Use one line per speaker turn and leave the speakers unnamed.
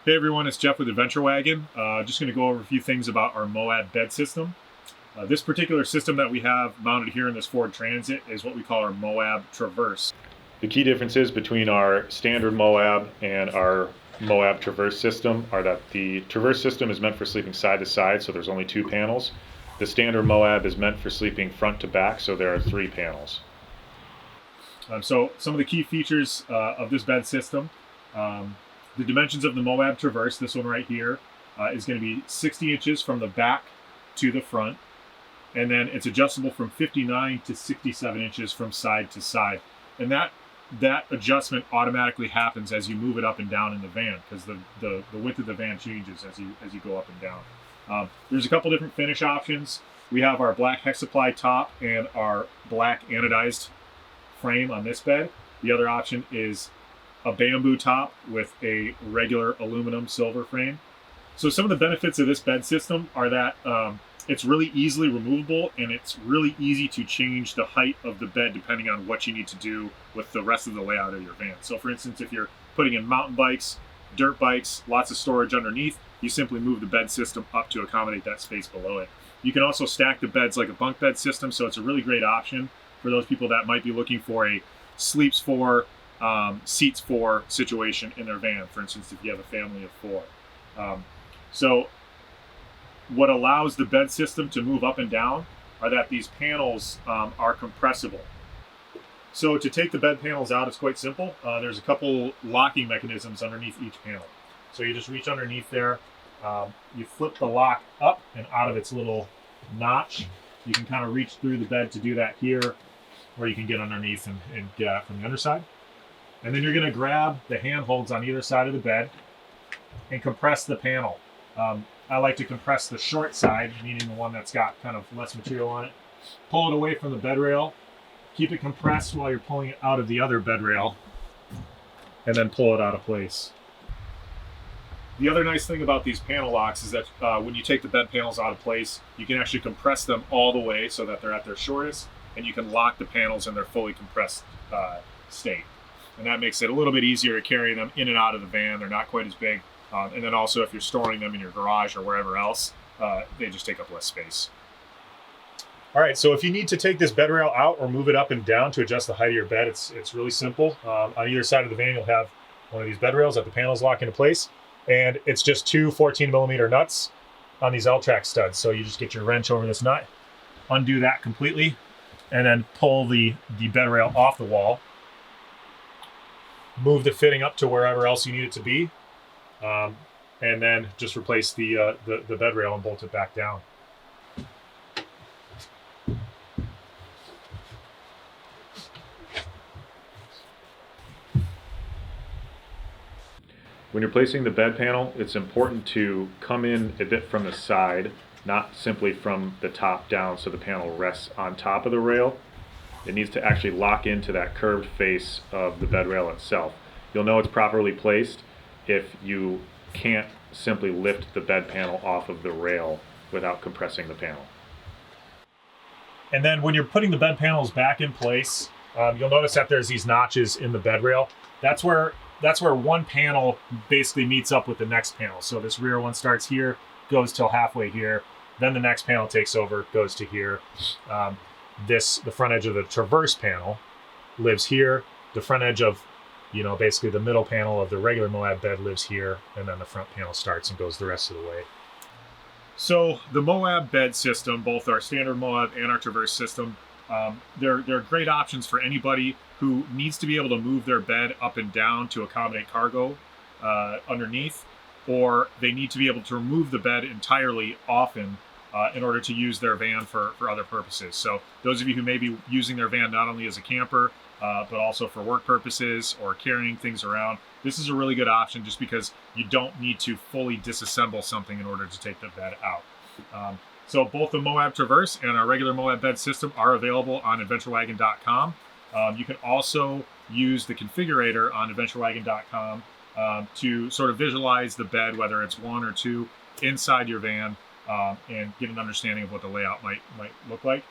Hey everyone, it's Jeff with Adventure Wagon. Just going to go over a few things about our MOAB bed system. This particular system that we have mounted here in this Ford Transit is what we call our MOAB Traverse.
The key differences between our standard MOAB and our MOAB Traverse system are that the Traverse system is meant for sleeping side to side, so there's only 2 panels. The standard MOAB is meant for sleeping front to back, so there are 3 panels.
So some of the key features of this bed system, the dimensions of the MOAB Traverse, this one right here, is going to be 60 inches from the back to the front, and then it's adjustable from 59 to 67 inches from side to side. And that adjustment automatically happens as you move it up and down in the van, because the width of the van changes as you go up and down. There's a couple different finish options. We have our black hexaply top and our black anodized frame on this bed. The other option is a bamboo top with a regular aluminum silver frame. So some of the benefits of this bed system are that it's really easily removable, and it's really easy to change the height of the bed depending on what you need to do with the rest of the layout of your van. So for instance, if you're putting in mountain bikes, dirt bikes, lots of storage underneath, you simply move the bed system up to accommodate that space below it. You can also stack the beds like a bunk bed system, so it's a really great option for those people that might be looking for a sleeps for, seats for situation in their van. For instance, if you have a family of 4. So what allows the bed system to move up and down are that these panels are compressible. So to take the bed panels out, it's quite simple. There's a couple locking mechanisms underneath each panel. So you just reach underneath there, you flip the lock up and out of its little notch. You can kind of reach through the bed to do that here, or you can get underneath and get out from the underside. And then you're going to grab the handholds on either side of the bed and compress the panel. I like to compress the short side, meaning the one that's got kind of less material on it. Pull it away from the bed rail. Keep it compressed while you're pulling it out of the other bed rail, and then pull it out of place. The other nice thing about these panel locks is that when you take the bed panels out of place, you can actually compress them all the way so that they're at their shortest, and you can lock the panels in their fully compressed state. And that makes it a little bit easier to carry them in and out of the van. They're not quite as big. And then also if you're storing them in your garage or wherever else, they just take up less space. All right, so if you need to take this bed rail out or move it up and down to adjust the height of your bed, it's really simple. On either side of the van, you'll have one of these bed rails that the panels lock into place. And it's just 2 14mm nuts on these L-track studs. So you just get your wrench over this nut, undo that completely, and then pull the bed rail off the wall. Move the fitting up to wherever else you need it to be. And then just replace the bed rail and bolt it back down.
When you're placing the bed panel, it's important to come in a bit from the side, not simply from the top down so the panel rests on top of the rail. It needs to actually lock into that curved face of the bed rail itself. You'll know it's properly placed if you can't simply lift the bed panel off of the rail without compressing the panel.
And then when you're putting the bed panels back in place, you'll notice that there's these notches in the bed rail. That's where one panel basically meets up with the next panel. So this rear one starts here, goes till halfway here, then the next panel takes over, goes to here. The front edge of the Traverse panel lives here. The front edge of, basically the middle panel of the regular MOAB bed lives here, and then the front panel starts and goes the rest of the way. So the MOAB bed system, both our standard MOAB and our Traverse system, they're great options for anybody who needs to be able to move their bed up and down to accommodate cargo underneath, or they need to be able to remove the bed entirely often in order to use their van for other purposes. So those of you who may be using their van not only as a camper, but also for work purposes or carrying things around, this is a really good option just because you don't need to fully disassemble something in order to take the bed out. So both the MOAB Traverse and our regular MOAB bed system are available on adventurewagon.com. You can also use the configurator on adventurewagon.com to sort of visualize the bed, whether it's 1 or 2, inside your van, and get an understanding of what the layout might look like.